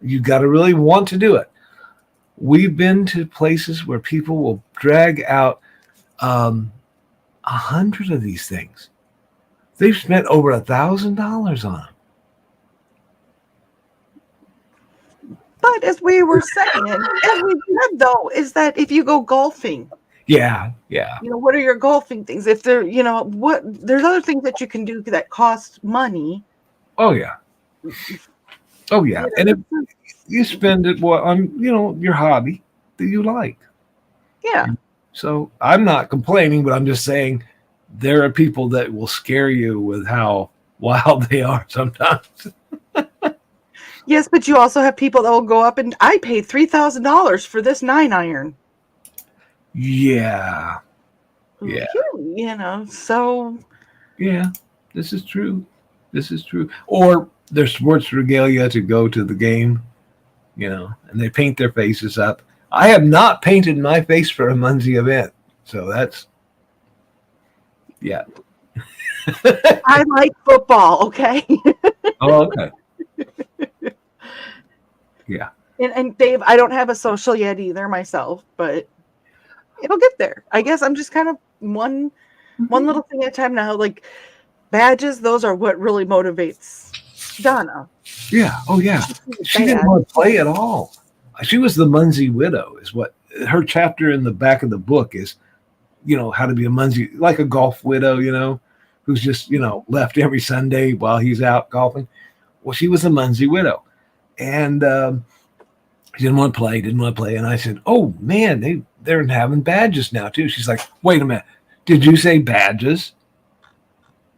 You got to really want to do it. We've been to places where people will drag out 100 of these things. They've spent over $1,000 on them. But as we were saying, as we said though, is that if you go golfing, yeah, what are your golfing things? If there, there's other things that you can do that cost money. Oh yeah. And if you spend it on, your hobby that you like. Yeah. So I'm not complaining, but I'm just saying there are people that will scare you with how wild they are sometimes. Yes, but you also have people that will go up and I paid $3,000 for this 9-iron. Yeah. So. Yeah, this is true. Or their sports regalia to go to the game, and they paint their faces up. I have not painted my face for a Munzee event, so that's, yeah. I like football, okay? Oh, okay. Yeah. And Dave, I don't have a social yet either myself, but it'll get there. I guess I'm just kind of one little thing at a time now. Like badges, those are what really motivates Donna. Yeah. Oh, yeah. She didn't want to play at all. She was the Munzee widow, is what her chapter in the back of the book is. How to be a Munzee, like a golf widow. Who's just left every Sunday while he's out golfing. Well, she was a Munzee widow, and she didn't want to play. And I said, "Oh man, they're having badges now too." She's like, "Wait a minute, did you say badges?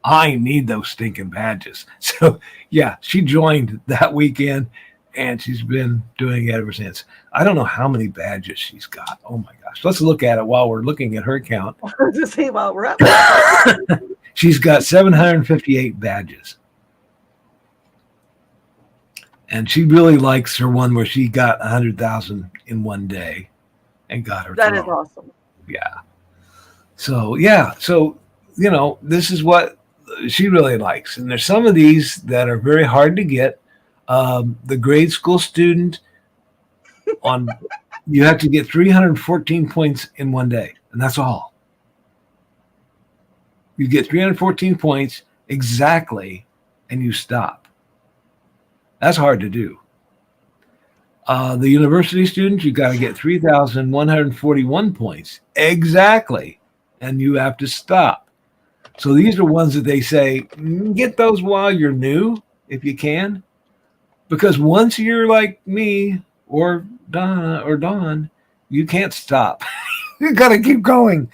I need those stinking badges." So yeah, she joined that weekend, and she's been doing it ever since. I don't know how many badges she's got. Oh my gosh, let's look at it while we're looking at her account. To see while we're up. She's got 758 badges. And she really likes her one where she got 100,000 in one day and got her. That is awesome. Yeah. So, yeah. So, this is what she really likes. And there's some of these that are very hard to get. The grade school student you have to get 314 points in one day. And that's all. You get 314 points exactly, and you stop. That's hard to do. The university students, you got to get 3,141 points exactly, and you have to stop. So these are ones that they say, get those while you're new, if you can. Because once you're like me or Donna or Dawn, you can't stop. You got to keep going.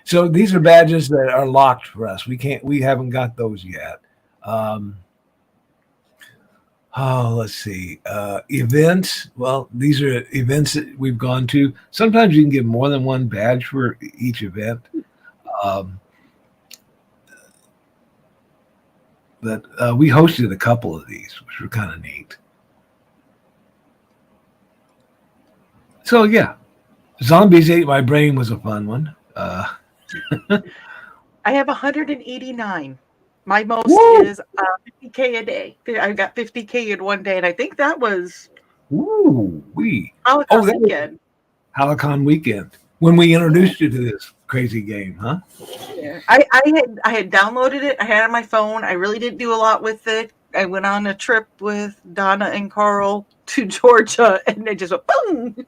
So these are badges that are locked for us. We haven't got those yet. Let's see. Events. Well, these are events that we've gone to. Sometimes you can get more than one badge for each event. Um, but we hosted a couple of these, which were kind of neat. So yeah, Zombies Ate My Brain was a fun one. I have 189. My most Woo! is 50K a day. I got 50K in one day, and I think that was We. Holocaust That was weekend. Halcon weekend when we introduced you to this crazy game, huh? Yeah. I had downloaded it. I had it on my phone. I really didn't do a lot with it. I went on a trip with Donna and Carl to Georgia, and they just went boom.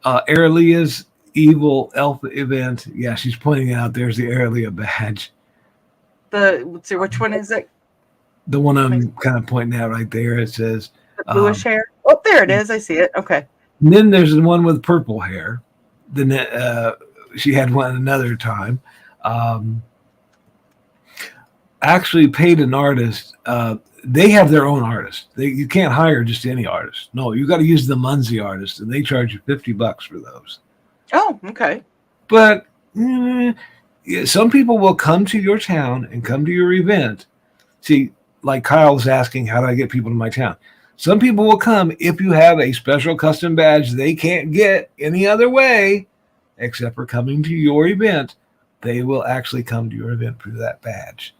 Airlea's Evil Elf event. Yeah, she's pointing out there's the Airlea badge. Let's see, which one is it? The one I'm kind of pointing out right there. It says The bluish hair. Oh, there it is. I see it. Okay. And then there's the one with purple hair. Then she had one another time. Actually paid an artist. They have their own artist. You can't hire just any artist. No, you got to use the Munzee artist, and they charge you $50 for those. Oh, okay. But some people will come to your town and come to your event. See, like Kyle's asking, how do I get people to my town? Some people will come if you have a special custom badge they can't get any other way except for coming to your event. They will actually come to your event for that badge.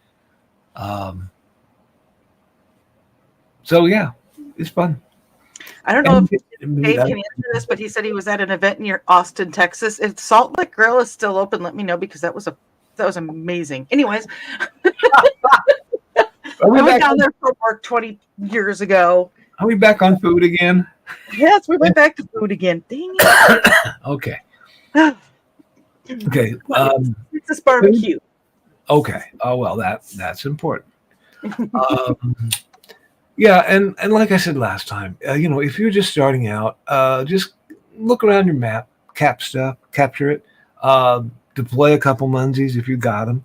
So, yeah, it's fun. I don't know if Dave can answer this, but he said he was at an event near Austin, Texas. If Salt Lick Grill is still open, let me know, because that was amazing. Anyways, I went down there for work 20 years ago. Are we back on food again? Yes, we went back to food again. Dang it. Okay. Okay. It's this barbecue. Okay. Oh, well, that's important. Yeah, and like I said last time, if you're just starting out, just look around your map, capture it, deploy a couple Munzees if you got them.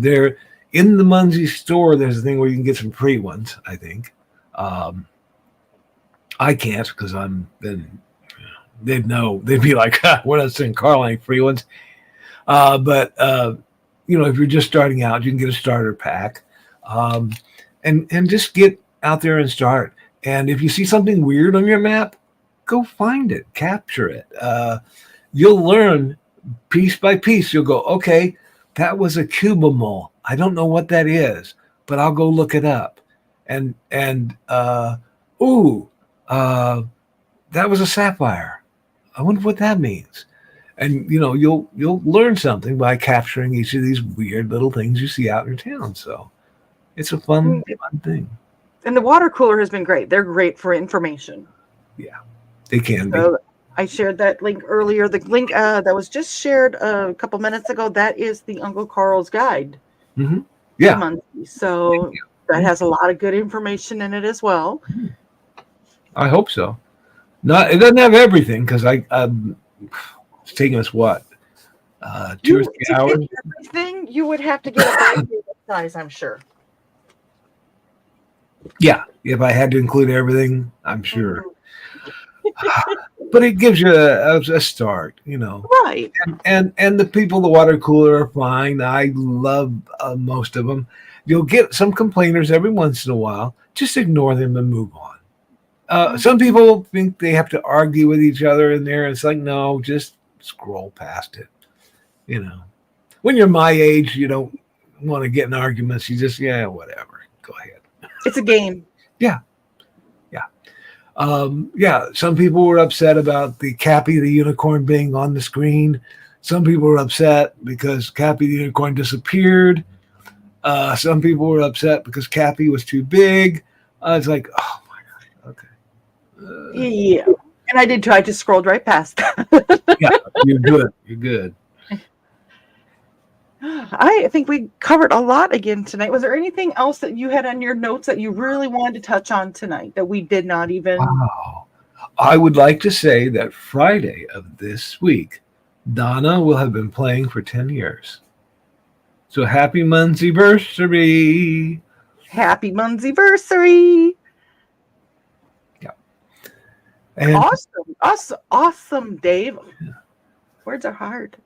They're in the Munzee store. There's a thing where you can get some free ones, I think. I can't because they'd know. They'd be like, we're not saying Karl ain't free ones. But if you're just starting out, you can get a starter pack, and just get out there and start. And if you see something weird on your map, go find it, capture it. You'll learn piece by piece. You'll go, okay, that was a cubamole. I don't know what that is, but I'll go look it up. And that was a sapphire. I wonder what that means. And you'll learn something by capturing each of these weird little things you see out in your town. So it's a fun thing. And the water cooler has been great. They're great for information. Yeah, they can be. I shared that link earlier. The link that was just shared a couple minutes ago, that is the Uncle Carl's guide. Mm-hmm. Yeah. Munzee. So that has a lot of good information in it as well. I hope so. It doesn't have everything, because it's taking us what? 2 or 3 hours? Everything, you would have to get a big size, I'm sure. Yeah, if I had to include everything, I'm sure. But it gives you a start, Right. And the people, the water cooler are fine. I love most of them. You'll get some complainers every once in a while. Just ignore them and move on. Some people think they have to argue with each other in there. It's like, no, just scroll past it. When you're my age, you don't want to get in arguments. You just, whatever. Go ahead. It's a game. Yeah. Some people were upset about the Cappy the Unicorn being on the screen. Some people were upset because Cappy the Unicorn disappeared. Some people were upset because Cappy was too big. It's like, oh my God. Okay. Yeah. And I did too. I just scrolled right past. Yeah, you're good. I think we covered a lot again tonight. Was there anything else that you had on your notes that you really wanted to touch on tonight that we did not even? Wow. I would like to say that Friday of this week, Donna will have been playing for 10 years. So happy Munzee-versary. Happy Munzee-versary. Yeah. And Awesome, Dave. Words are hard.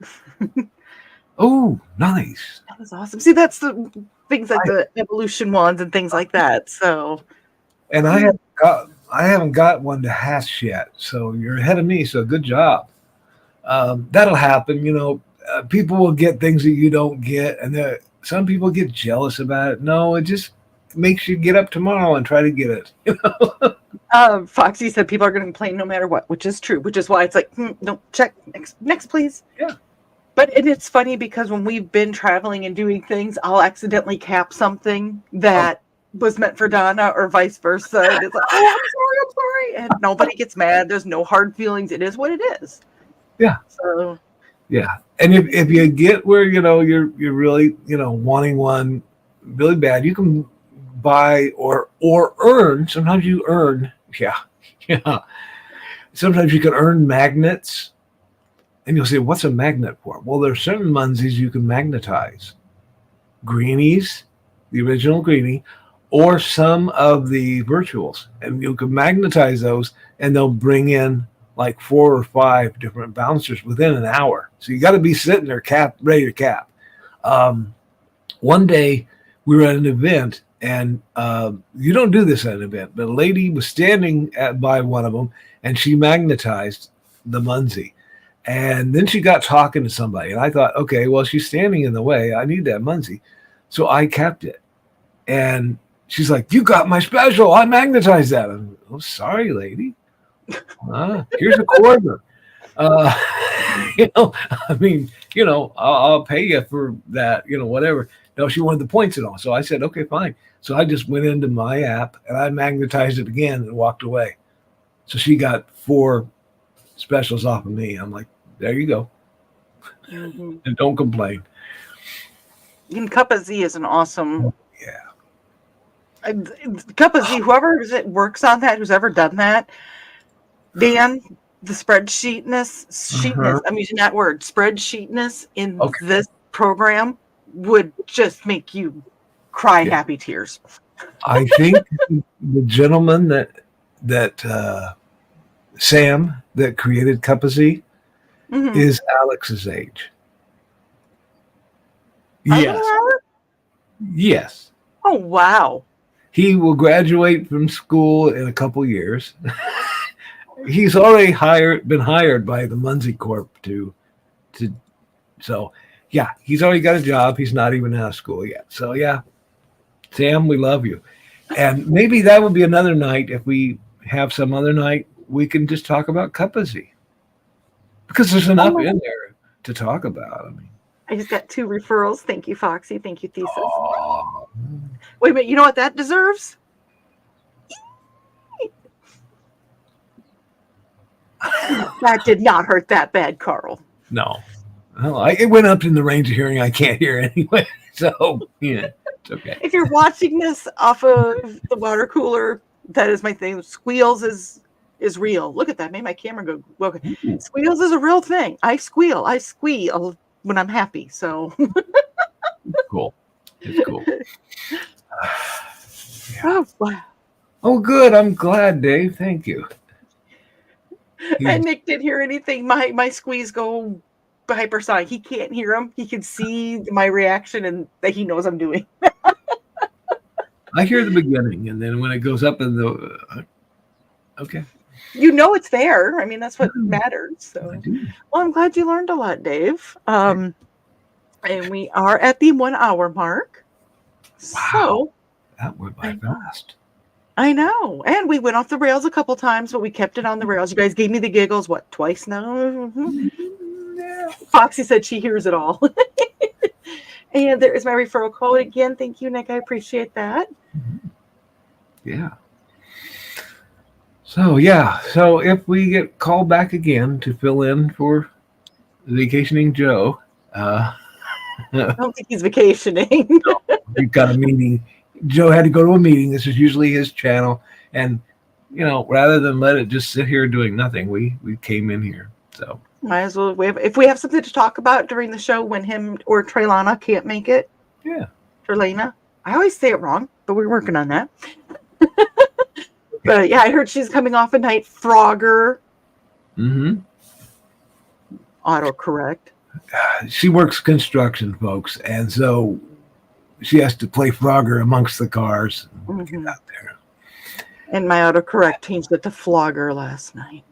oh, nice. That was awesome. See, that's the things like the evolution ones and things like that. So, and I haven't got one to hash yet. So you're ahead of me. So good job. That'll happen. People will get things that you don't get, and some people get jealous about it. No, it just makes you get up tomorrow and try to get it. Foxy said people are going to complain no matter what, which is true. Which is why it's like, no, check next, please. Yeah. But it's funny because when we've been traveling and doing things, I'll accidentally cap something that was meant for Donna or vice versa. And it's like, oh, I'm sorry. And nobody gets mad. There's no hard feelings. It is what it is. Yeah. So. Yeah. And if you get where, you're really, wanting one really bad, you can buy or earn. Sometimes you earn. Yeah. Yeah. Sometimes you can earn magnets. And you'll say, what's a magnet for? Well, there are certain Munzees you can magnetize. Greenies, the original greenie, or some of the virtuals. And you can magnetize those, and they'll bring in like 4 or 5 different bouncers within an hour. So you got to be sitting there ready to cap. One day we were at an event, and you don't do this at an event, but a lady was standing by one of them, and she magnetized the Munzee. And then she got talking to somebody, and I thought, okay, well, she's standing in the way. I need that Munzee. So I kept it. And she's like, you got my special. I magnetized that. I'm like, oh, sorry, lady. Here's a quarter. I'll pay you for that, whatever. No, she wanted the points and all. So I said, okay, fine. So I just went into my app, and I magnetized it again and walked away. So she got 4 specials off of me. I'm like, there you go. Mm-hmm. And don't complain. And Cup of Z is an awesome. Yeah. Cup of Z, whoever works on that, who's ever done that, Dan, the spreadsheetness, I'm using that word, spreadsheetness in this program would just make you cry happy tears. I think the gentleman that Sam that created Cup of Z is Alex's age. Yes. Yes. Oh, wow. He will graduate from school in a couple years. He's already been hired by the Munzee Corp so yeah, he's already got a job. He's not even out of school yet. So yeah, Sam, we love you. And maybe that would be another night. If we have some other night, we can just talk about Cup of Z, because there's enough in there to talk about. I mean, I just got 2 referrals. Thank you, Foxy. Thank you, Thesis. Oh. Wait a minute. You know what that deserves? That did not hurt that bad, Carl. No. Well, it went up in the range of hearing I can't hear anyway. So, yeah, it's okay. If you're watching this off of the water cooler, that is my thing. Squeals is real. Look at that. Made my camera go. Well, squeals is a real thing. I squeal when I'm happy. So cool. It's cool. Yeah. Oh, wow. Oh, good. I'm glad, Dave. Thank you. And Nick didn't hear anything. My squeeze go hypersonic. He can't hear him. He can see my reaction and that he knows I'm doing. I hear the beginning, and then when it goes up in the okay. It's there. I mean, that's what matters. So, well, I'm glad you learned a lot, Dave. And we are at the 1 hour mark. Wow. So that went by fast. I know. And we went off the rails a couple times, but we kept it on the rails. You guys gave me the giggles, twice now? Yeah. Foxy said she hears it all. And there is my referral code again. Thank you, Nick. I appreciate that. Yeah. So if we get called back again to fill in for vacationing Joe. I don't think he's vacationing. No, we've got a meeting. Joe had to go to a meeting. This is usually his channel. And, rather than let it just sit here doing nothing, we came in here. So Might as well. If we have something to talk about during the show when him or Traylana can't make it. Yeah. Traylana. I always say it wrong, but we're working on that. But yeah, I heard she's coming off a night Frogger. Mm-hmm. Autocorrect. She works construction, folks, and so she has to play Frogger amongst the cars and get out there. And my autocorrect changed it to Flogger last night.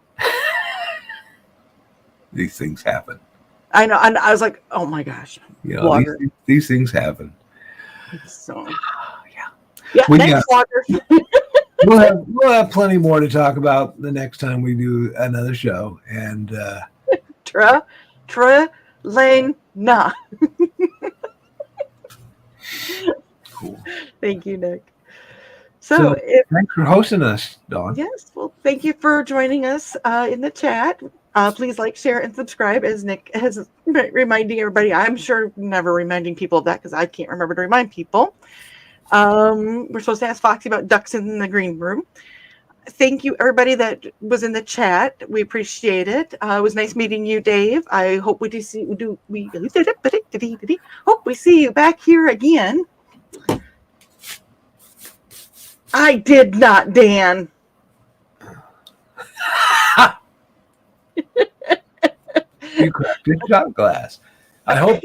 These things happen. I know, and I was like, "Oh my gosh!" You know, these things happen. So, yeah. Next Flogger. we'll have plenty more to talk about the next time we do another show. And Lane, nah. Cool. Thank you, Nick. So thanks for hosting us, Dawn. Yes, well, thank you for joining us in the chat. Please like, share, and subscribe, as Nick has reminding everybody. I'm sure never reminding people of that because I can't remember to remind people. We're supposed to ask Foxy about ducks in the green room. Thank you, everybody that was in the chat. We appreciate it. It was nice meeting you, Dave. I hope we hope we see you back here again. I did not, Dan. You cracked your shot glass. I hope